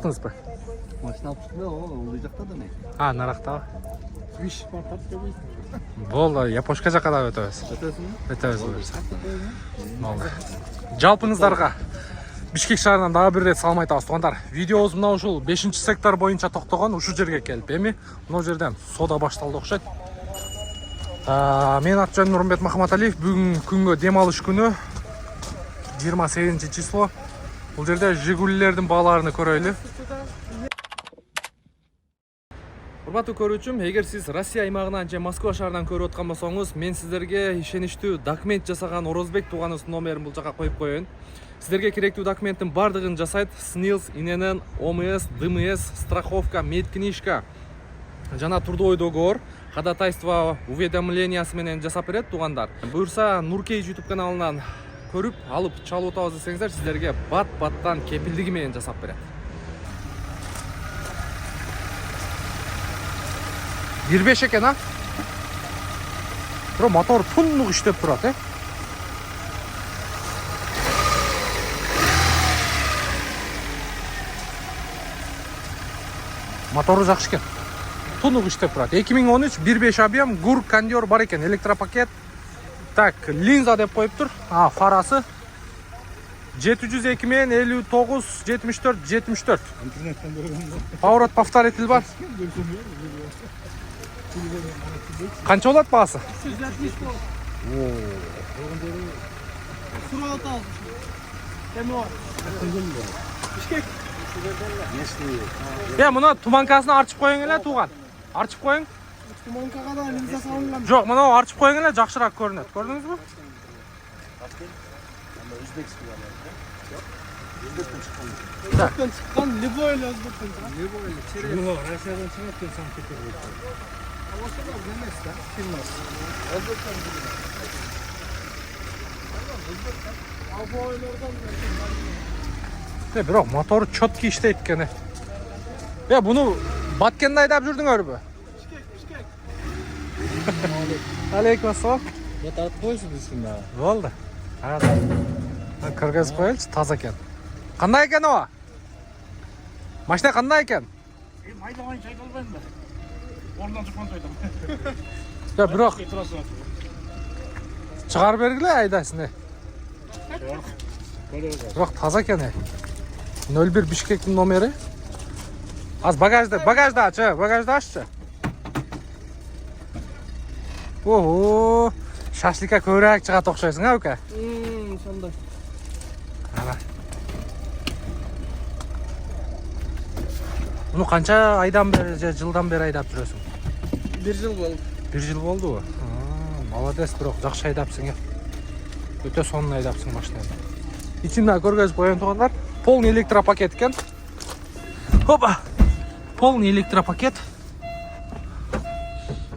Aldınız mı? Maçını almıştık da olacakta da ne? Ha, naraqta. Viş partat demeyiz. Болды, Япошка жаққа да өтөбүз. Ötesini? Өтөбүз. Болды. Жалпыңыздарға Бишкек шаарынан дагы бир рет салам айтабыз туугандар. Видеобуз мына ушул 5-сектор боюнча токтогон ушул жерге келип, эми мына жерден сода башталды окшойт. Мен аты жөнүм Нурмбет Махматалиев. Бүгүн күнгө дем алыш күнү 28 число. Бул жерде Жигулилердин бааларын көрөйлү. Урматтуу көрүүчүм, эгер сиз Россия аймагынан же Москва шаарынан көрүп аткан болсоңуз, мен сиздерге ишеничтүү документ жасаган Орозбек тууганыбыздын номерин бул жака коюп коеюн. Сиздерге керектүү документтин бардыгын жасайт. СНИЛС, ИНН, ОМС, ДМС, страховка, медкнижка жана трудовой договор, ходатайство уведомлениясы менен жасап берет туугандар. Буюрса Нуркей YouTube каналынан көрүп, алып чалып атабыз десеңиздер, сиздерге бат-баттан кепилдиги менен жасап берет. 25 экен, а? Бирок мотор тунук иштеп турат, э? Мотору жакшы экен. Тунук иштеп турат. 2013 1.5 объем, ГУР кондер бар экен, электропакет. Так, линза деп коюптур. Фарасы 702 менен 59 74 74. İnternetten görüyorum. Поворот повторитель бар. Канча болот баасы? 370 бол. Суралты алып. Кеме бар. Бишкек. Мына туманкасын арчып коюң эле тууган. Арчып коюң. Туманкага да линза салынган. Жок, мына арчып коюң эле, жакшыраак көрүнөт. Көрдүңүзбү? Өзбектен чыккан, любой эле Өзбектен чыккан. Любой эле через. Yok, Rusya'dan çıkarken sanki getirdik. Havası da demez de, bilmez. Özbekten bilmez. Özbekten. Abi oylardan geldim. Бирок мотору чөткү иштейт экен. Буну Баткенде айдап жүрдүңөрбү? Bişkek. Алейкум ассалам. Я так поезд десин. Болду. Кыргызып коелучу, таза экен. Кандай экен о? Машина кандай экен? Майдаван çaykalbayım ben. Oradan çıkman söyledim. Бирок чыгарып бергиле айдасын. Бирок таза экен. 01 Бишкектин номери. Az bagajda aç, bagajda açчы. Ого, шашликка көбүрөөк чыгат окшойсуң, а, ука? Sonday. Ана. Муну канча айдан бери же жылдан бери айдап жүрөсүң? 1 yıl oldu. 1 жыл болдубу? Молодец, бирок жакшы айдапсың, э. Өтө сонун айдапсың машинаны. Ичинде көргөзүп коеюн туугандар. Полный электропакет экен. Опа! Полный электропакет.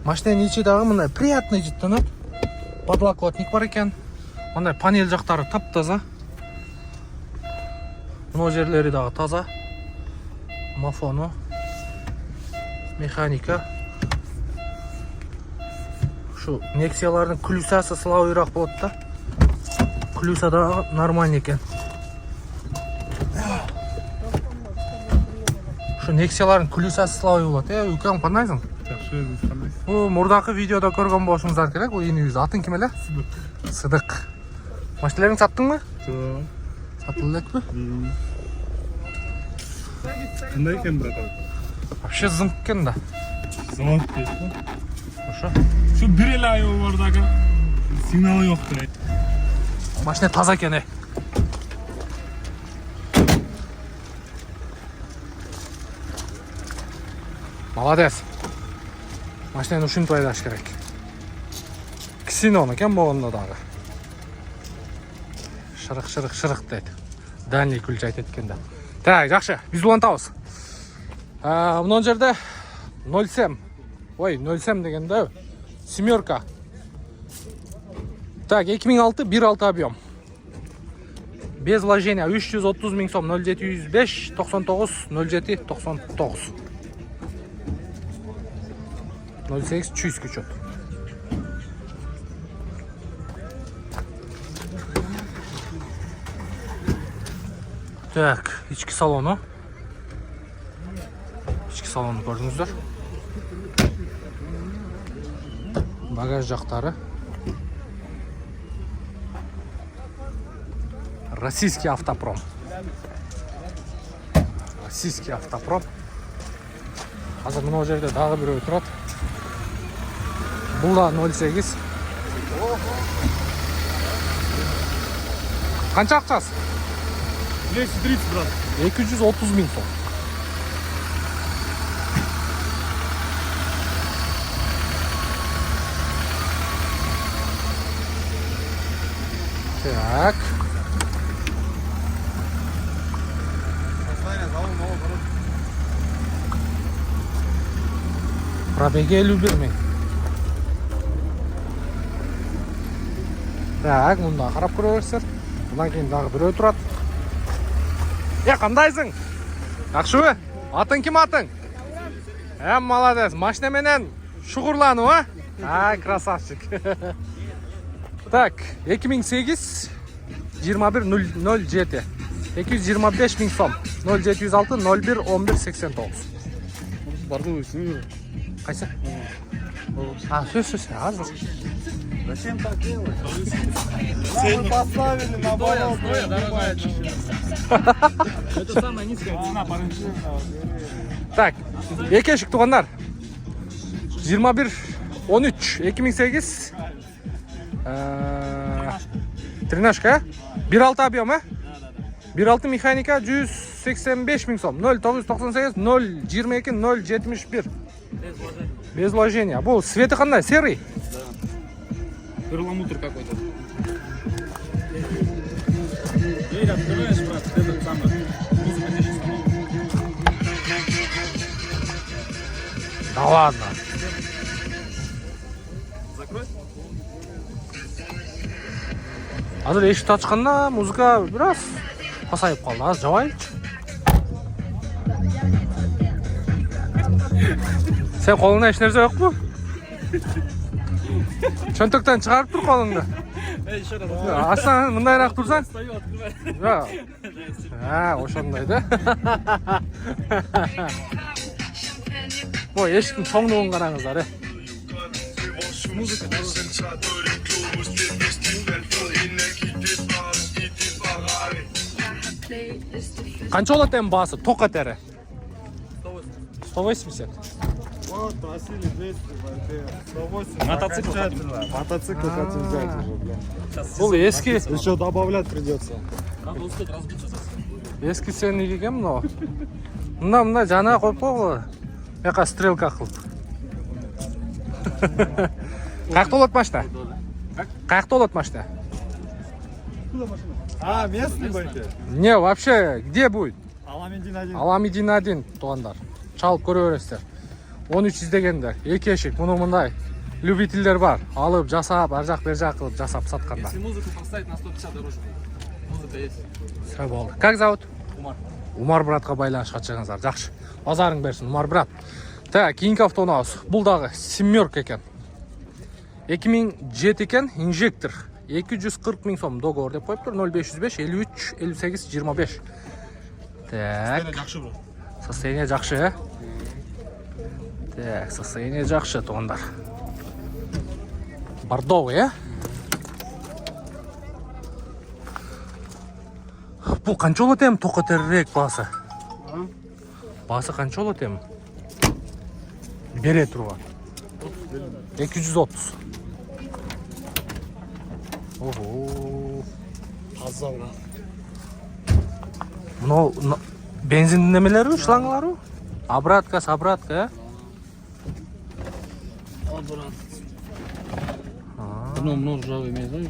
Машинанын ичи дагы мындай приятный жыттанат. Подлокотник бар экен. Мындай панель жактары таптаза. Мына жерлери дагы таза. Мафону. Механика. Şu Nexia'ların klüsası слабыйраак болот да. Клюса да нормальный экен. Şu Nexia'ların klüsасы слабый болот, Үкең кандайсың? Жакшы өзүңүз кандай? Бу мурдакы видеодо көргөн болушуңуздар керек. Бул инибиз. Атың ким эле? Сыдык. Машиналарыңды саттыңбы? Жок. Сатылды элекпи? Кандай экен братан? Вообще зыңк экен да. Звонок дейсиң. Ошо. Şu bir el ayı var da sinyali yoktu. Машина таза экен, Молодец. Машинаны ушинтип айдаш керек. Ксинон экен болгондо дагы. Шырык дейт. Дальний ключ айтат экен да. Так, жакшы. Биз улантабыз. Мына жерде 07. Ой, 07 дегенде семерка. Так, 2006 1.6 объем. Без вложения 330 000 сом 0705 99 07 99. 08 чуйский счет. Так, içki salonu. ички салонду көрдүңүздөр. Багаж жактары. Российский автопром. Российский автопром. Азыр мына жерде дагы бирөө турат. Бул да 08. Канча акчасы? 230, брат. 230 000 сом. Так. Пробеги 51 000. Так, мында карап көрөсүздөр. Bundan keyin dagы бирөө турат. Кандайсың? Жакшыбы? Атың ким атың? Молодец. Машина менен шугурлануу, а? Красавчик. Так, 2008 2107. 225 000 сом. 0706 01 11 89. Барды өйсің. Кайсы? Сөз, азыр. Зачем так делать? Мы поставили на балкон. Это самая низкая цена по рынку. Так, эки эшик туугандар. 21 13 2008 тренажка, 1.6 объем, 1.6 механика 185 000 сом. 0998 022 071. Без вложения. Бул свети кандай? Серый? Перламутр какой-то. Дверь открываешь, брат, этот самый. Музыка здесь установлена. Да ладно. Закрой. Азыр эшикти ачканда музыка бир аз пасайып калды. Аз жабайчы. Sen koluna eş nerede yok mu? Çöntökten çıkarıp dur kolunu. Aslan mındayrak dursan. Ya. Ha, oşandaydı. Bu eşikin çoğunluğun karanızlar. Музыка. Kança ola tem bası? Toka tere. 180. Вот, просили 200, 180. Мотоцикл. Мотоцикл хотим взять уже, блин. Бұл eski. Еще добавлять придется. Надо успеть разбиться совсем. Eski senin eкен мынау. Мына жана коюп койгула. Яка стрелка кылып. Каякта болот машина? Каякта болот машина? А, местный будете? Не, вообще, где будет? Аламедин 1. Аламедин 1 туугандар. Чалып көрө бересиздер. 13 издегендер. Эки эшик. Муну мындай любительдер бар. Алып, жасап, ар жак бер жак кылып жасап саткандар. Если музыку поставить на 150 дороже. Музыка есть. Все болду. Как зовут? Умар. Умар братка байланышка чыгыңыздар. Жакшы. Базарың берсин, Умар брат. Так, кийинки автоунабыз. Бул дагы семерка экен. 2007 экен, инжектор. 240 000 сом договор деп коюптур. 0505 53 58 25. Так. Жакшы бро. Состояние жакшы, э? Так, состояние жакшы, туугандар. Бордовый, э? Бул канча болот эми токо терирээк баасы? Баасы канча болот эми? Бере турган. 230. Ого. Таза, брат. Мынау бензин немелери, шлангалары? Обратка, э? Вот, брат. Мына ржавый имеет, знаешь?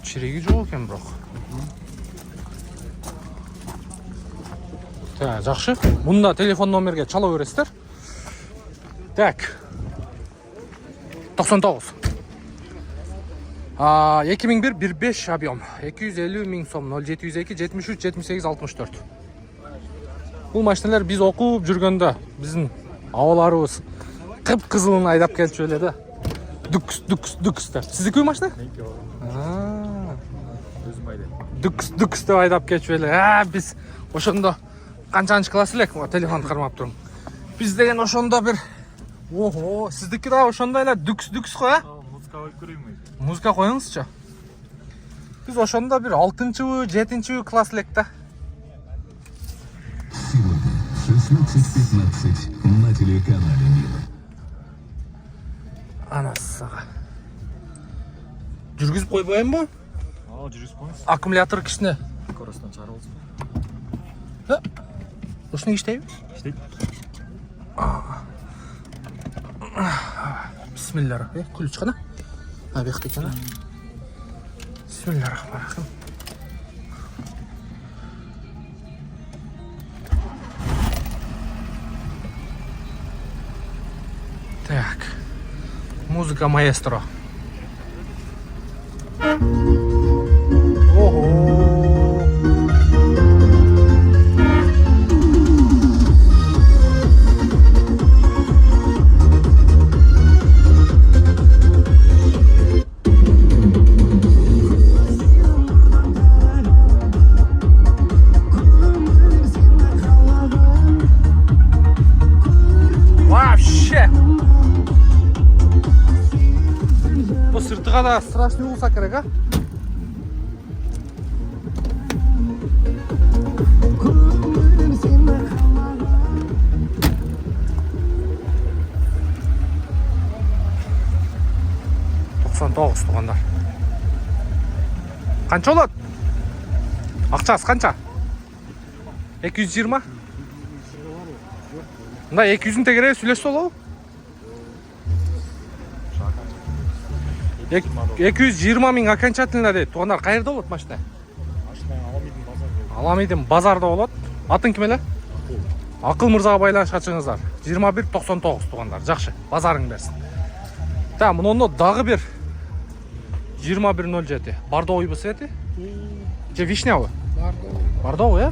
Чиреги жок экен бирок. Так, жакшы. Мында телефон номерге чала бересиздер. Так. 99. 2001 15 объем. 250 000 сом. 0702 73 78 64. Бул машиналар биз окуп жүргөндө биздин абаларыбыз кып-кызылын айдап келчү эле да. Дүкс деп. Сиздики машина? Дүкс деп айдап кетчү эле. Биз ошондо канчанчы класс элек? Телефон кармап турум. Биз деген ошондо бир ого, сиздики да ошондой эле дүкс го, а? Музыка коюп көрөйүнбү? Музыка коюңузчу. Биз ошондо бир 6-чы, 7-чы класс элек да. 16:15 на телеканале «Мир». Анасыга. Жүргүзүп койбоймунбу? Жүрүп коюңуз. Аккумулятор кичине. Коростон чыгарабыз. Ушуну иштейби? İşte Bismillahirrahmanirrahim. Ключ кана? Бекте экен. Bismillahirrahmanirrahim. Так. Музыка маэстро. Ого. Вообще. Бу сыртыга да страшный болса керек, а? Тугандар. Канча болот? Акчасы канча? 220? Мында 200-ün тегерегі сүйлешсе болобу? 220 миң окончательно дейт. Тугандар, кайерде болот машина? Аламидин базарда болот. Атын ким эле? Акыл мырзага байланышка чыгыңыздар. 2199 тугандар. Жакшы, базарың берсин. Та, муну дагы бир 2107. Бардовый бусети? Же вишнявы? Бардовый, э?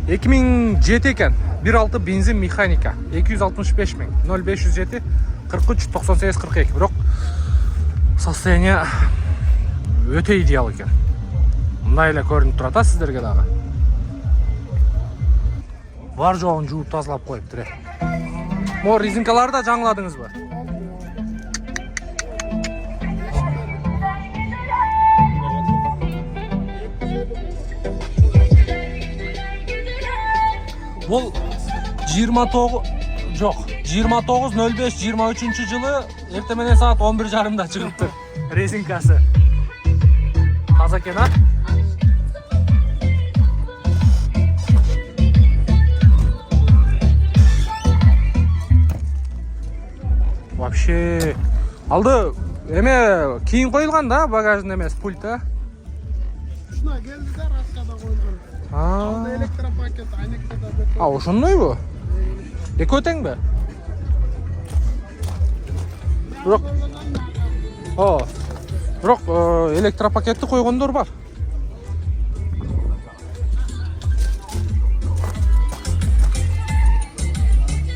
2007 экен. 1.6 бензин механика. 265 миң. 0507 43 98 42. Бирок состояние өтө идеал экен. Мындай эле көрүнүп турат сиздерге дагы. Бар жогун жууп тазалап коюптур. Мо резинкаларды да жаңыладыңызбы? Бул 29 жок, 29.05.23 жылы эртең менен саат 11:30да чыгыптыр резинкасы. Таза экен, а? Вообще алды эме кийин коюлган да, багажын эмес, пульт, а? Шуна келди да, раскада коюлган. Алда электропакет, айнектеде бетон. Ошондойбу? Экөө теңби? Бирок бирок электропакетти койгондор бар.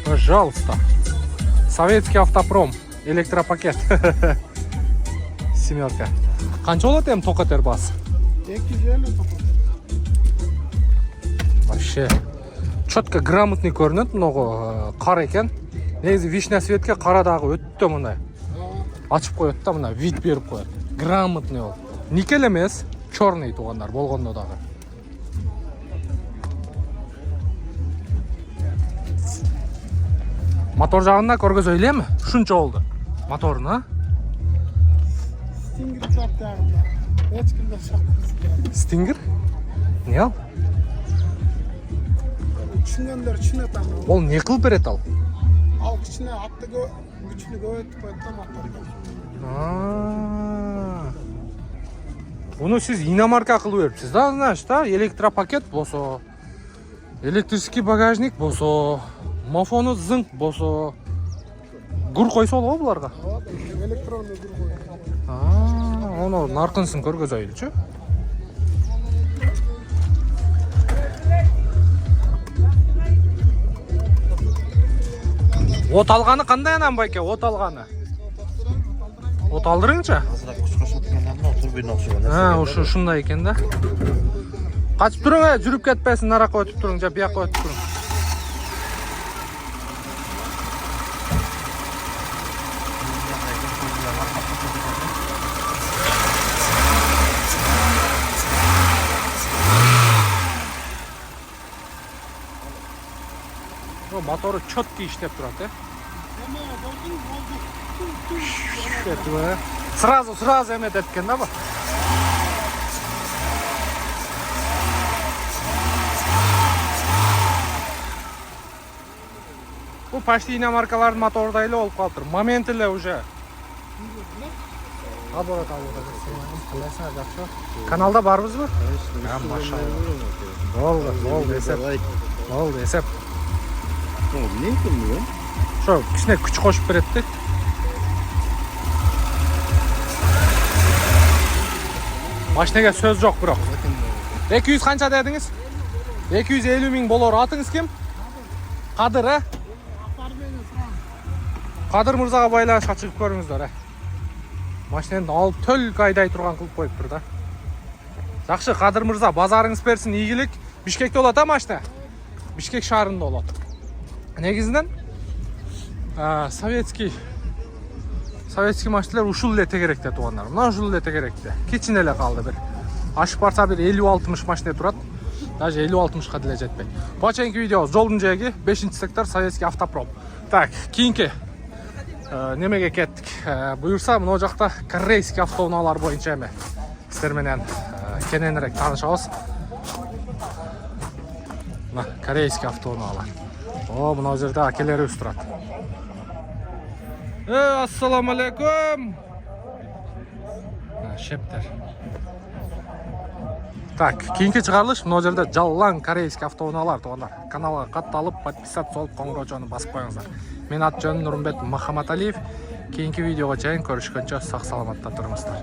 Пожалуйста. Советский автопром, электропакет. Семерка. Канча болот эми токотер бас? 250 токот. Вообще четко грамотный көрүнөт, мынагы кар экен. Негизи вишня светке кара дагы өттө мындай. Ачып коет да, мына вид берип коет. Грамотный ол. Никель эмес, черный тугандар болгондо дагы. Мотор жагында көргөзөй элеми? Ушунча болду. Моторун, а? Стингер жактагында. Эч кимде жок. Стингер? Не ал? Түшүнгөндөр түшүнөт аны. Ол не кылып берет ал? Ал кичине атты күчүнү көбөйтүп коет да моторду. Буну сиз иномарка кылып берипсиз да, значит, да? Электропакет болсо, электрический багажник болсо, мафону зыңк болсо, гур койсо болобу буларга? Электронный гур коет. Ону наркынсын көргөзөйлүчү. От алганы кандай анан байке? От алганы? От алдырыңчы? Ушундай экен да. Качып туруң, жүрүп кетпесин, наракка өтүп туруң, же бияка өтүп туруң. Motoru четкий иштеп турат, Сразу эметет экен да бу. Бу почти иномаркалардын моторудай эле болуп калыптыр. Момент эле уже. Аборот кыласың жакшы. Каналда барбызбы? Машалла. Болду, эсеп. Ne yapıyorsun? Şo, кичине күч кошуп берет да. Машинеге сөз жок бирок. 200 канча дедиңиз? 250 миң болор. Атыңыз ким? Кадыр, Кадыр мырзага байланышка чыгып көрүңүздөр, Машинени алып төлкө айдай турган кылып коюптур да. Жакшы, Кадыр мырза, базарыңыз берсин, ийгилик. Бишкекте болот машина? Бишкек шаарында болот. Негизинен советский машиналар ушул эле тегеректе туугандар. Мына ушул эле тегеректе. Кичине эле калды бир. Ашып барса бир 50-60 машина турат. Даже 50-60ка деле жетпейт. Баченки видео жолдун жээги 5-сектор советский автопром. Так, кийинки немеге кеттик. Буюрса, мына жакта корейский автоунаалар боюнча эме сиздер менен кененирээк таанышабыз. Мына корейский автоунаалар. Мына жерде акелерибиз турат. Ассаламу алейкум. Шептер. Так, кийинки чыгарылыш мына жерде жаллан корейский автоунаалар туугандар. Каналга катталып, подписаться болуп, коңгурочону басып коюңуздар. Мен ат жөнүм Нурмбет Махаматалиев. Кийинки видеого чейин көрүшкөнчө сак саламатта туруңуздар.